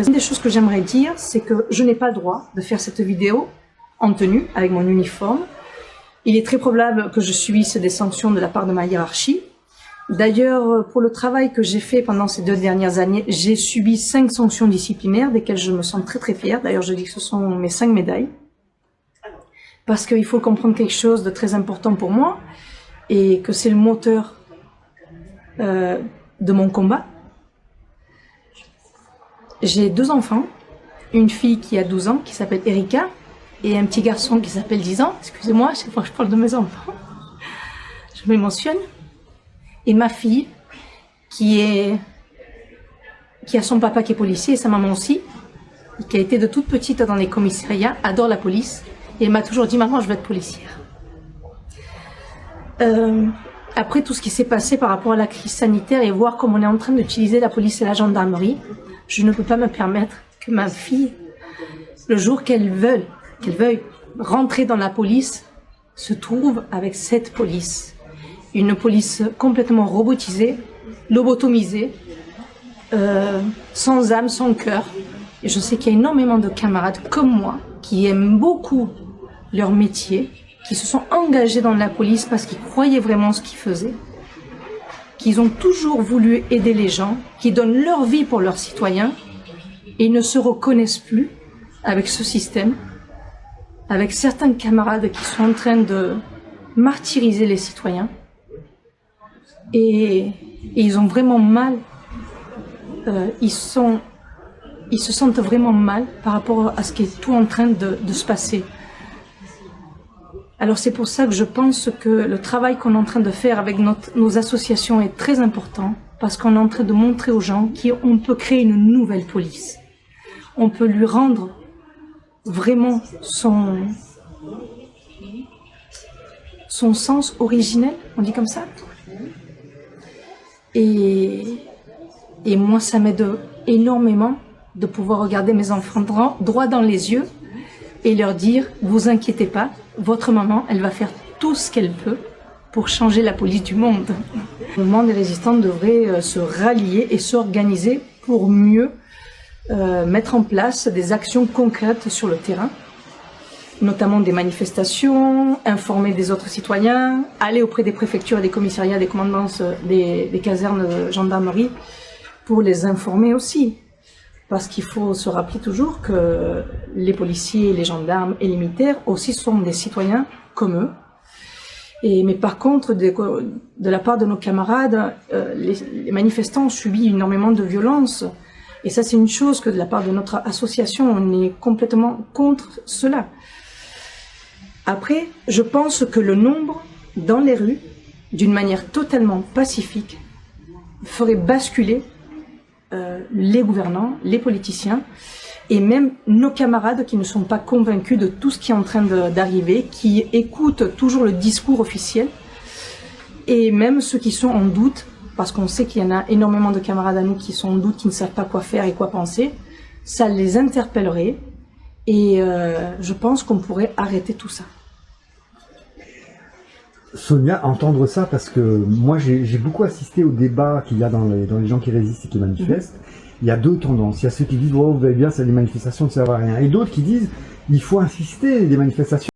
Une des choses que j'aimerais dire, c'est que je n'ai pas le droit de faire cette vidéo en tenue, avec mon uniforme. Il est très probable que je subisse des sanctions de la part de ma hiérarchie. D'ailleurs, pour le travail que j'ai fait pendant ces 2 dernières années, j'ai subi 5 sanctions disciplinaires, desquelles je me sens très très fière. D'ailleurs, je dis que ce sont mes 5 médailles. Parce qu'il faut comprendre quelque chose de très important pour moi, et que c'est le moteur de mon combat. J'ai 2 enfants, une fille qui a 12 ans, qui s'appelle Erika, et un petit garçon qui s'appelle 10 ans. Excusez-moi, chaque fois que je parle de mes enfants, je me mentionne. Et ma fille, qui a son papa qui est policier et sa maman aussi, et qui a été de toute petite dans les commissariats, adore la police, et elle m'a toujours dit « Maman, je veux être policière ». Après tout ce qui s'est passé par rapport à la crise sanitaire et voir comment on est en train d'utiliser la police et la gendarmerie, je ne peux pas me permettre que ma fille, le jour qu'elle veuille rentrer dans la police, se trouve avec cette police. Une police complètement robotisée, lobotomisée, sans âme, sans cœur. Et je sais qu'il y a énormément de camarades comme moi qui aiment beaucoup leur métier, qui se sont engagés dans la police parce qu'ils croyaient vraiment ce qu'ils faisaient, qu'ils ont toujours voulu aider les gens, qui donnent leur vie pour leurs citoyens et ne se reconnaissent plus avec ce système, avec certains camarades qui sont en train de martyriser les citoyens. Et ils ont vraiment mal, ils se sentent vraiment mal par rapport à ce qui est tout en train de se passer. Alors c'est pour ça que je pense que le travail qu'on est en train de faire avec nos associations est très important, parce qu'on est en train de montrer aux gens qu'on peut créer une nouvelle police. On peut lui rendre vraiment son sens originel, on dit comme ça. Et moi, ça m'aide énormément de pouvoir regarder mes enfants droit dans les yeux et leur dire « Vous inquiétez pas, votre maman, elle va faire tout ce qu'elle peut pour changer la police du monde. » Le mouvement des résistants devrait se rallier et s'organiser pour mieux mettre en place des actions concrètes sur le terrain, notamment des manifestations, informer des autres citoyens, aller auprès des préfectures et des commissariats, des commandances, des casernes de gendarmerie, pour les informer aussi. Parce qu'il faut se rappeler toujours que les policiers, les gendarmes et les militaires aussi sont des citoyens comme eux. Mais par contre, de la part de nos camarades, les manifestants ont subi énormément de violence. Et ça, c'est une chose que de la part de notre association, on est complètement contre cela. Après, je pense que le nombre dans les rues, d'une manière totalement pacifique, ferait basculer les gouvernants, les politiciens, et même nos camarades qui ne sont pas convaincus de tout ce qui est en train d'arriver, qui écoutent toujours le discours officiel, et même ceux qui sont en doute, parce qu'on sait qu'il y en a énormément de camarades à nous qui sont en doute, qui ne savent pas quoi faire et quoi penser, ça les interpellerait, et je pense qu'on pourrait arrêter tout ça. Sonia, entendre ça, parce que moi j'ai beaucoup assisté au débat qu'il y a dans les gens qui résistent et qui manifestent. Il y a 2 tendances. Il y a ceux qui disent oh, vous allez bien, c'est des manifestations, ça ne sert à rien. Et d'autres qui disent il faut insister, des manifestations.